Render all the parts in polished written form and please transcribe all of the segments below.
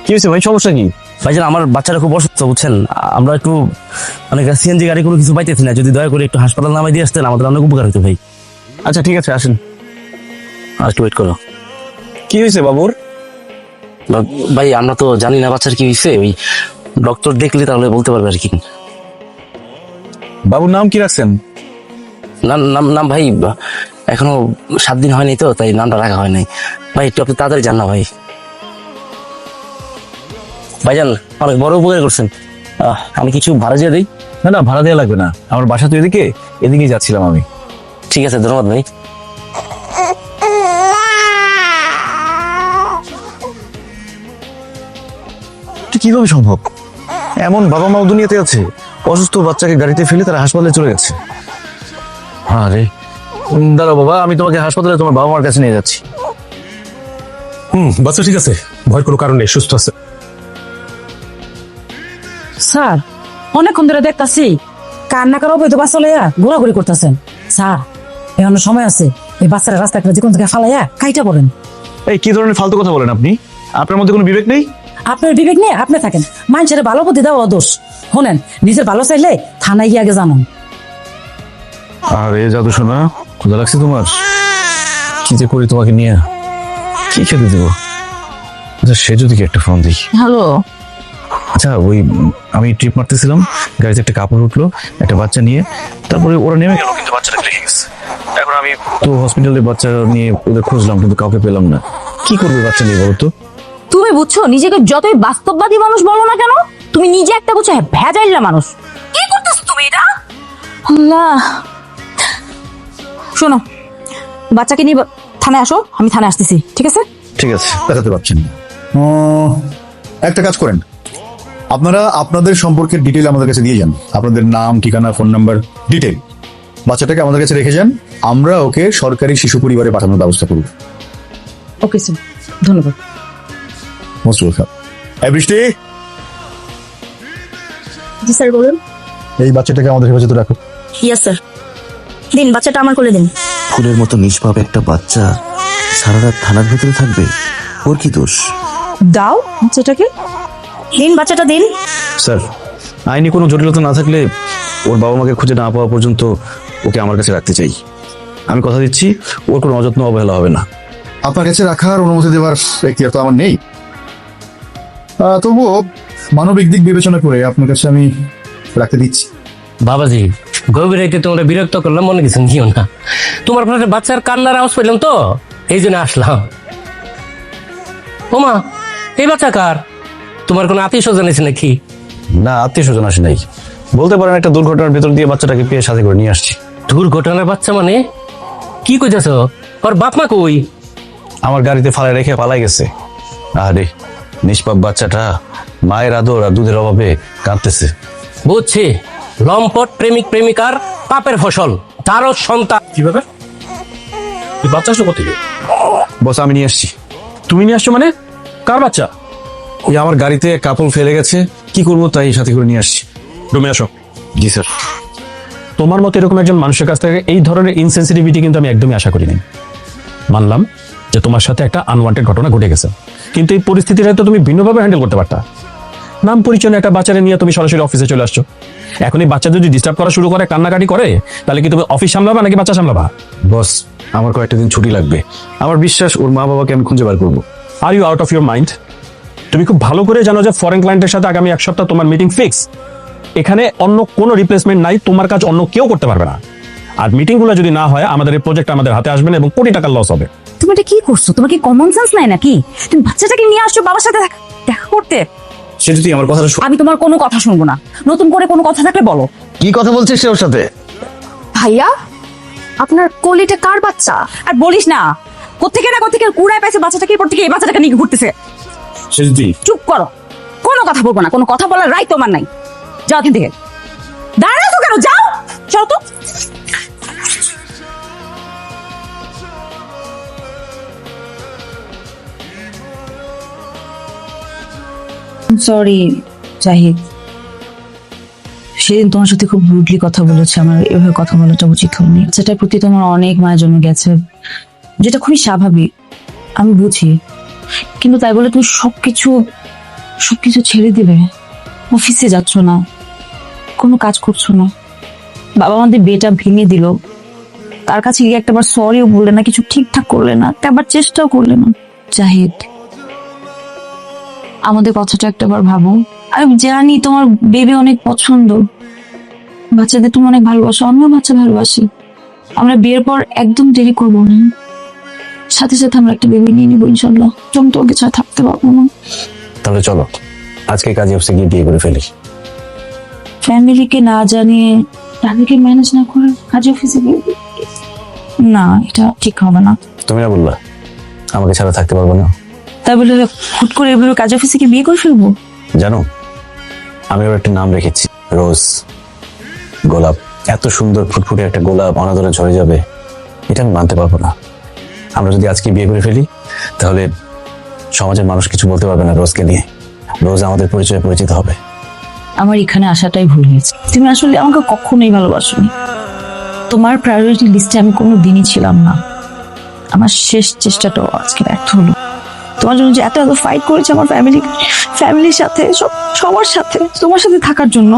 কি হয়েছে ভাই, সমস্যা কি? ভাইজান আমার বাচ্চারা খুব অসুস্থ, বুঝছেন? আমরা একটু মানে সিএনজি গাড়ি কোনো কিছু পাইতেছি না, যদি দয়া করে একটু হাসপাতাল নামাই দিয়ে আসতেন আমাদের অনেক উপকার হতো ভাই। আচ্ছা ঠিক আছে, আসেন। আর একটু ওয়েট করো। কি হয়েছে বাবুর? ভাই আমরা তো জানি না বাচ্চার কি হয়েছে, ওই ডক্টর দেখলে তাহলে বলতে পারবে আর কি। বাবুর নাম কি রাখছেন? নাম নাম নাম ভাই এখনো 7 দিন হয়নি তো, তাই নামটা রাখা হয় নাই। ভাই একটু আপনি তাড়াতাড়ি জান না ভাই। ভাইজান অনেক বড় উপকার করছেন। আমি কিছু ভাড়া দিয়ে দিই? না না, ভাড়া দেওয়া লাগবে না, আমার বাসা তো এদিকে, এদিকেই যাচ্ছিলাম আমি। ঠিক আছে, ধন্যবাদ ভাই। এটা কিভাবে সম্ভব? এমন বাবা মাও দুনিয়াতে আছে, অসুস্থ বাচ্চাকে গাড়িতে ফেলে তারা হাসপাতালে চলে গেছে। আরে দাঁড়াও বাবা, আমি তোমাকে হাসপাতালে তোমার বাবা মার কাছে নিয়ে যাচ্ছি। বাচ্চা ঠিক আছে, ভয়ের কোনো কারণ নেই, সুস্থ আছে। স্যার অনেকক্ষণ ধরে দেখতাছি কান্না করা অবৈধ বাচ্চা লইয়া ঘোরাঘুরি করতেছেন। স্যার এখন সময় আছে, এই বাচ্চারা রাস্তা করে যে কোন জায়গায় ফালাইয়া কাইটা পড়েন। এই কি ধরনের ফালতু কথা বলেন আপনি? আপনার মধ্যে কোনো বিবেক নেই? আপনার বিবেক নিয়ে আপনি থাকেন, মানুষের ভালো বুদ্ধি দেওয়া দোষ। শোনেন, নিজের ভালো চাইলে থানায় গিয়ে আগে জানান। আরে জাদু শোনা, ক্ষুধা লাগছে তোমার? কি যে করি তোমাকে নিয়ে, কি খেতে দেবো? আচ্ছা সে যদি কি একটা ফোন দিই। হ্যালো। আচ্ছা ওই আমি ট্রিপ মারতেছিলাম, গাড়িতে একটা কাপড় উঠলো, একটা বাচ্চা নিয়ে, তারপরে ওরা নেমে গেল, কিন্তু বাচ্চাটা রেখে গেছে। এখন আমি তো হসপিটালে বাচ্চা নিয়ে ওদের খুঁজলাম, কিন্তু কাউকে পেলাম না। কি করবে বাচ্চা নিয়ে বলো তো? তুমি বুঝছো, নিজেকে যতই বাস্তববাদী মানুষ বলো না কেন, তুমি নিজে একটা বুঝছো ভেজাইলা মানুষ। কি করতেছো তুমি এটা? আল্লাহ, শোনো, বাচ্চাকে নিয়ে থানায় আসো, আমি থানায় আসতেছি, ঠিক আছে? ঠিক আছে। দেখাতে পারছেন না। একটা কাজ করেন, আপনারা আপনাদের সম্পর্কের ডিটেল আমাদের কাছে দিয়ে যান, আপনাদের নাম, ঠিকানা, ফোন নাম্বার, ডিটেল। বাচ্চাটাকে আমাদের কাছে রেখে যান, আমরা ওকে সরকারি শিশু পরিবারে পাঠানোর ব্যবস্থা করব। ওকে স্যার, ধন্যবাদ। Most welcome. এই বৃষ্টি, জি স্যার বলুন। এই বাচ্চাটাকে আমাদের হেফাজতে রাখো। Yes sir. দিন বাচ্চাটা আমার কোলে দিন। ফুলের মতো নিষ্পাপ একটা বাচ্চা সারা রাত থানার ভেতরে থাকবে, ওর কি দোষ? দাও বাচ্চাটাকে। দিন বাচ্চাটা দিন। স্যার আইনি কোনো জটিলতা না থাকলে ওর বাবা মাকে খুঁজে না পাওয়া পর্যন্ত ওকে আমার কাছে রাখতে চাই। আমি কথা দিচ্ছি ওর কোনো অযত্ন অবহেলা হবে না। আপনার কাছে রাখার অনুমতি দেওয়ার এখতিয়ার তো আমার নেই, তবুও মানবিক দিক বিবেচনা করে আপনার কাছে আমি রাখতে দিচ্ছি। বাবাজি গভীর রাতে তোমরা বিরক্ত করলাম, মনে কিছু নিও না। তোমার পাশে বাচ্চার কান্নার আওয়াজ পেলাম তো, এই জন্য আসলাম। ওমা, এই বাচ্চা কার? তোমার কোনো আত্মীয় স্বজন আছে নাকি? না, আত্মীয় স্বজন আসে নাই, বলতে পারেন একটা দুর্ঘটনার ভেতর দিয়ে বাচ্চাটাকে পেয়ে সাথে করে নিয়ে আসছি। দুর্ঘটনার বাচ্চা মানে কি কইতেছ? ওর বাপ মা কই? আমার গাড়িতে ফালায় রেখে পালাই গেছে। আরে নিষ্পাপ বাচ্চাটা মায়ের আদর আর দুধের অভাবে কাঁদতেছে। বুঝছি, লম্পট প্রেমিক প্রেমিকার পাপের ফসল, তারও সন্তান। কিভাবে এই বাচ্চা আসলো কোথেকে? বস আমি নিয়ে আসছি। তুমি নিয়ে আসছো মানে? কার বাচ্চা? ওই আমার গাড়িতে কাপড় ফেলে গেছে, কি করবো তাই সাথে করে নিয়ে আসছি। রুমে আসো। জি স্যার। তোমার মতো এরকম একজন মানুষের কাছ থেকে এই ধরনের ইনসেনসিটিভিটি কিন্তু আমি একদমই আশা করিনি। মানলাম যে তোমার সাথে একটা আনওয়ান্টেড ঘটনা ঘটে গেছে, কিন্তু এই পরিস্থিতিটা তো তুমি ভিন্নভাবে হ্যান্ডেল করতে পারতা। নাম পরিচয় একটা বাচ্চারে নিয়ে তুমি সরাসরি অফিসে চলে আসছো। এখন এই বাচ্চা যদি ডিস্টার্ব করা শুরু করে, কান্নাকাটি করে, তাহলে কি তুমি অফিস সামলাবা নাকি বাচ্চা সামলাবা? বস আমার কয়েকটা দিন ছুটি লাগবে, আমার বিশ্বাস ওর মা বাবাকে আমি খুঁজে বার করবো। Are you out of your mind? তুমি খুব ভালো করে জানো যে ফরেন ক্লায়েন্টের সাথে আগামী 1 সপ্তাহ তোমার মিটিং ফিক্স। এখানে অন্য কোনো রিপ্লেসমেন্ট নাই, তোমার কাজ অন্য কেউ করতে পারবে না। আর মিটিংগুলো যদি না হয়, আমাদের এই প্রজেক্ট আমাদের হাতে আসবে না এবং কোটি টাকার লস হবে। তুমি এটা কি করছো? তোমার কি কমন সেন্স নাই নাকি? তুমি বাচ্চাটাকে নিয়ে আসছো বাবার সাথে দেখা করতে। সে যদি আমার কথাটা আমি তোমার কোনো কথা শুনবো না, নতুন করে কোনো কথা থাকলে বলো। কি কথা বলছিস সে ওর সাথে? ভাইয়া, আপনার কোলিটা কার বাচ্চা? আর বলিস না, কোত্থেকে কুড়ায় পাইছে বাচ্চাটাকে, এরপর থেকে এই বাচ্চাটাকে নিয়ে ঘুরতেছে। সে যদি চুপ করো, কোনো কথা বলবো না, কোনো কথা বলার রাইট তোমার নাই। যাও এখান থেকে। দাঁড়াও তো কেন, যাও, চলো তো। সরি জাহিদ, সেদিন তোমার সাথে খুব রুডলি কথা বলেছে, আমার এভাবে কথা বলাটা উচিত হয়নি। সেটার প্রতি তোমার অনেক মায়া জমে গেছে, যেটা খুবই স্বাভাবিক, আমি বুঝি। কিন্তু তাই বলে তুমি সবকিছু সবকিছু ছেড়ে দিলে, অফিসে যাচ্ছ না, কোনো কাজ করছো না, বাবা আমাদের বিয়েটা ভেঙে দিল, তার কাছে গিয়ে একটাবার সরিও বললে না, কিছু ঠিকঠাক করলে না, একটাবার চেষ্টাও করলে না। জাহিদ, আমাদের কথাটা একটাবার ভাবো। আমি জানি তোমার বেবি অনেক পছন্দ, বাচ্চাদের তুমি অনেক ভালোবাসো, আমিও বাচ্চা ভালোবাসি। আমরা বিয়ের পর একদম দেরি করবো না, সাথে সাথে আমরা একটা বেবি নিয়ে নিবো ইনশাল্লাহ। তুমি তোকে ছাড়া থাকতে পারবো না। তাহলে চলো আজকে কাজে অফিসে গিয়ে বিয়ে করে ফেলি। ফ্যামিলিকে না জানিয়ে, তাদেরকে ম্যানেজ না করে কাজে অফিসে গিয়ে, না, এটা ঠিক হবে না। তুমি না বললা আমাকে ছাড়া থাকতে পারবো না? তাই বলে হুট করে এভাবে কাজ অফিসে গিয়ে বিয়ে করে ফেলবো? জানো, আমি ওর একটা নাম রেখেছি, রোজ, গোলাপ। এত সুন্দর ফুটফুটে একটা গোলাপ অনাদরে ঝরে যাবে, এটা আমি মানতে পারবো না। আমরা যদি আজকে বিয়ে করে ফেলি তাহলে সমাজের মানুষ কিছু বলতে পারবে না রোজকে নিয়ে। রোজ আমাদের পরিচয়ে পরিচিত হবে। আমার এখানে আসাটাই ভুল হয়েছে। তুমি আসলে আমাকে কখনোই ভালোবাসোনি। তোমার প্রায়োরিটি লিস্টে আমি কোনো দিনই ছিলাম না। আমার শেষ চেষ্টাটাও আজকে ব্যর্থ হলো। তোমার জন্য যে এত এত ফাইট করেছে আমার ফ্যামিলির সাথে, সবার সাথে, তোমার সাথে থাকার জন্য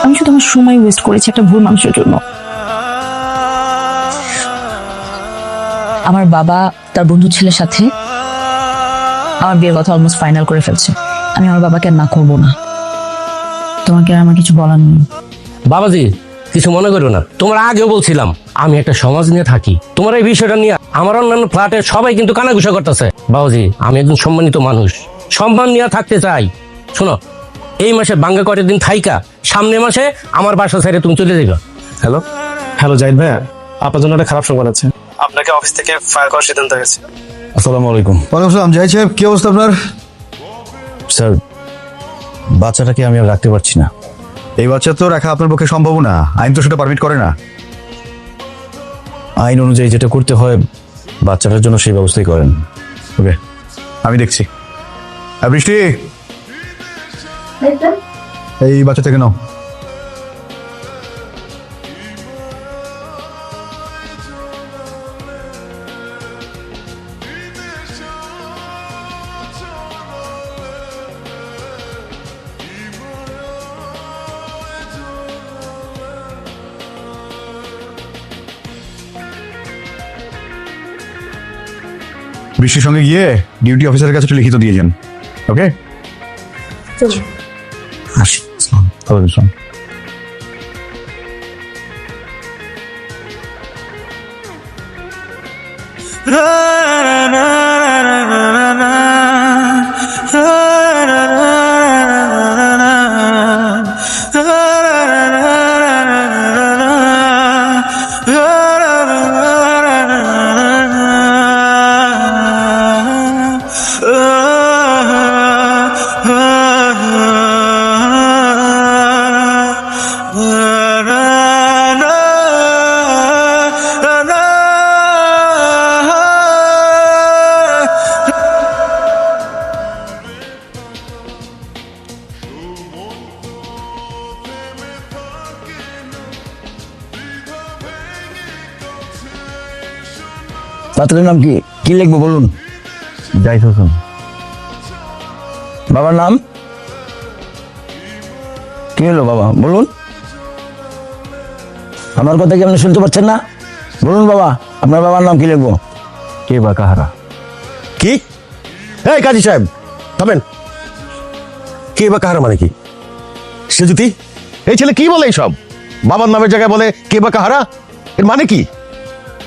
আমি শুধু আমার সময় ওয়েস্ট করেছি একটা ভুল মানুষের জন্য। আমার বাবা তার বন্ধু ছেলের সাথে আমার বিয়ের কথা অলমোস্ট ফাইনাল করে ফেলছে। আমি আমার বাবাকে আর না করবো না। তোমাকে আর আমার কিছু বলার নেই। বাবাজি, কিছু মনে করো না, তোমরা আগেও বলছিলাম আমি একটা সমাজ নিয়ে থাকি। তোমার এই বিষয়টা নিয়ে আমার অন্যান্য ফ্ল্যাটে সবাই কিন্তু কানাঘুষা করতেছে। বাবাজি, আমি একজন সম্মানিত মানুষ, সম্মান নিয়ে থাকতে চাই। শোনো, এই মাসে বাঙ্গা কয়টা দিন থাইকা সামনের মাসে আমার বাসা ছেড়ে তুমি চলে যাবে। হ্যালো হ্যালো জাহিদ ভাইয়া, আপনার জন্য একটা খারাপ সংবাদ আছে। আপনাকে অফিস থেকে ফায়ার করার সিদ্ধান্ত হয়েছে। আসসালামু আলাইকুম। ওয়ালাইকুম আসসালাম। জাহিদ সাহেব, কি অবস্থা আপনার? স্যার, বাচ্চাটাকে আমি আর রাখতে পারছি না। এই বাচ্চা তো রাখা আপনার পক্ষে সম্ভব না, আইন তো সেটা পারমিট করে না। আইন অনুযায়ী যেটা করতে হয় বাচ্চাটার জন্য সেই ব্যবস্থাই করেন। ওকে, আমি দেখছি। বৃষ্টি, এই বাচ্চা থেকে নাও। বৃষ্টির সঙ্গে গিয়ে ডিউটি অফিসারের কাছে একটু লিখিত দিয়ে যান। ওকে, আসি। ওয়ালাইকুম। বাচ্চাটার নাম কি? কি লিখবো বলুন? জাহিদ হোসেন। বাবার নাম কি হলো? বাবা বলুন, আমার কথা কি আপনি শুনতে পাচ্ছেন না? বলুন বাবা, আপনার বাবার নাম কি লিখবো? কে বা কাহারা? কি? এই কাজী সাহেব থামেন। কে বা কাহারা মানে কি? সে যদি এই ছেলে কি বলে এইসব? বাবার নামের জায়গায় বলে কে বা কাহারা, এর মানে কি?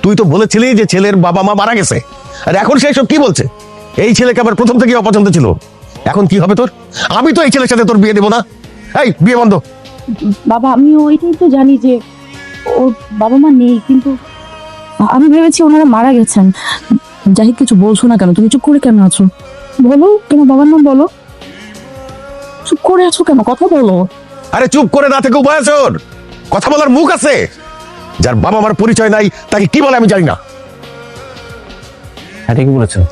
তুই তো বলেছিলি যে ছেলের বাবা মা মারা গেছে, আর এখন সে সব কি বলছে? এই ছেলেকে আবার প্রথম থেকে অপছন্দ ছিল, এখন কি হবে তোর? আমি তো এই ছেলের সাথে তোর বিয়ে দেবো না। এই বিয়ে বন্ধ। বাবা, আমি ওইটাই তো জানি যে ওর বাবা মা নেই, কিন্তু আমি ভেবেছি ওনারা মারা গেছেন। জাহিদ, কিছু বলছো না কেন? তুমি চুপ করে কেন আছো? বলো, তোমার বাবার নাম বলো। চুপ করে আছো কেন? কথা বলো। আরে চুপ করে না থেকে উপায় আছে ওর? কথা বলার মুখ আছে? যার বাবা মার পরিচয় নাই তাকে কি বলে আমি জানি না। হ্যাঁ, ঠিকই বলেছেন,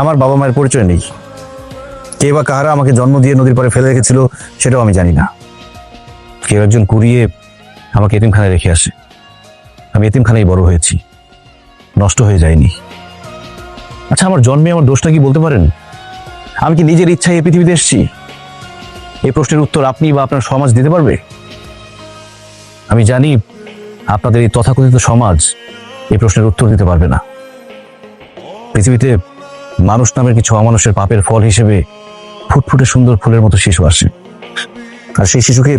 আমার বাবা মায়ের পরিচয় নেই। কে বা কাহারা আমাকে জন্ম দিয়ে নদীর পাড়ে ফেলে রেখেছিল সেটাও আমি জানি না। কেউ একজন কুড়িয়ে আমাকে এতিমখানায় রেখে আসে, আমি এতিমখানায় বড় হয়েছি, নষ্ট হয়ে যায়নি। আচ্ছা, আমার জন্মে আমার দোষটা কি বলতে পারেন? আমি কি নিজের ইচ্ছায় এই পৃথিবীতে এসেছি? এই প্রশ্নের উত্তর আপনি বা আপনার সমাজ দিতে পারবে? আমি জানি আপনাদের এই তথাকথিত সমাজ এই প্রশ্নের উত্তর দিতে পারবে না। পৃথিবীতে মানুষ নামের কিছু অমানুষের পাপের ফল হিসেবে ফুটফুটে সুন্দর ফুলের মতো শিশু আসে, আর সেই শিশুকে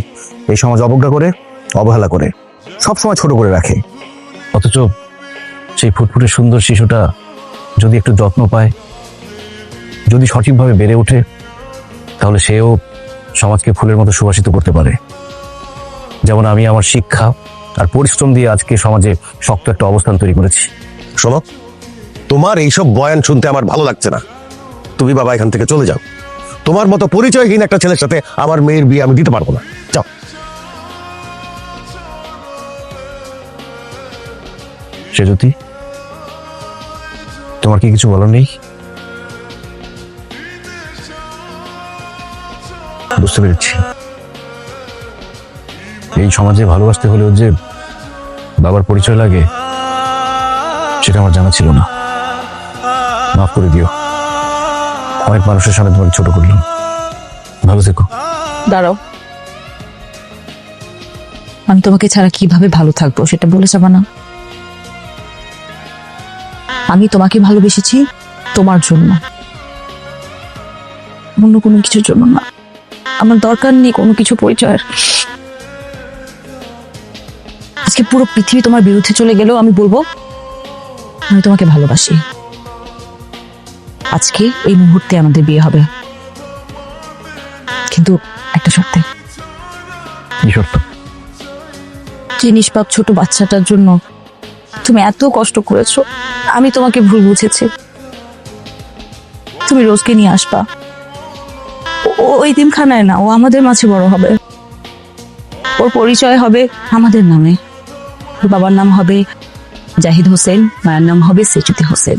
এই সমাজ অবজ্ঞা করে, অবহেলা করে, সবসময় ছোট করে রাখে। অথচ সেই ফুটফুটে সুন্দর শিশুটা যদি একটু যত্ন পায়, যদি সঠিকভাবে বেড়ে ওঠে, তাহলে সেও সমাজকে ফুলের মতো সুবাসিত করতে পারে। যেমন আমি আমার শিক্ষা আর পরিশ্রম দিয়ে আজকে সমাজে শক্ত একটা অবস্থান তৈরি করেছি। শোনো, তোমার এইসব বয়ান শুনতে আমার ভালো লাগছে না। তুমি বাবা এখান থেকে চলে যাও। তোমার মতো পরিচয়হীন একটা ছেলের সাথে আমার মেয়ের বিয়ে আমি দিতে পারবো না। যাও। সেজতি, তোমার কি কিছু বলার নেই? বুঝতে পেরেছি, এই সমাজে ভালোবাসতে হলেও যে বাবার পরিচয় লাগে সেটা আমার জানা ছিল না। মাফ করে দিও, অনেক মানুষের সামনে তোমাকে ছোট করলাম। ভালো থেকো। দাঁড়াও, আমি তোমাকে ছাড়া কিভাবে ভালো থাকবো সেটা বলে যাবা না? আমি তোমাকে ভালোবেসেছি তোমার জন্য, অন্য কোনো কিছুর জন্য না। আমার দরকার নেই কোনো কিছু পরিচয়ের। আজকে পুরো পৃথিবী তোমার বিরুদ্ধে চলে গেলেও আমি বলবো আমি তোমাকে ভালোবাসি। আজকে এই মুহূর্তে আমাদের বিয়ে হবে, কিন্তু একটা শর্তে। কি শর্ত? যে নিষ্পাপ ছোট বাচ্চাটার জন্য তুমি এত কষ্ট করেছো, আমি তোমাকে ভুল বুঝেছি। তুমি রোজকে নিয়ে আসবা, ও ওই দিনখানায় না, ও আমাদের মাঝে বড় হবে। ওর পরিচয় হবে আমাদের নামে। ওর বাবার নাম হবে জাহিদ হোসেন, মায়ের নাম হবে সেজুতি হোসেন।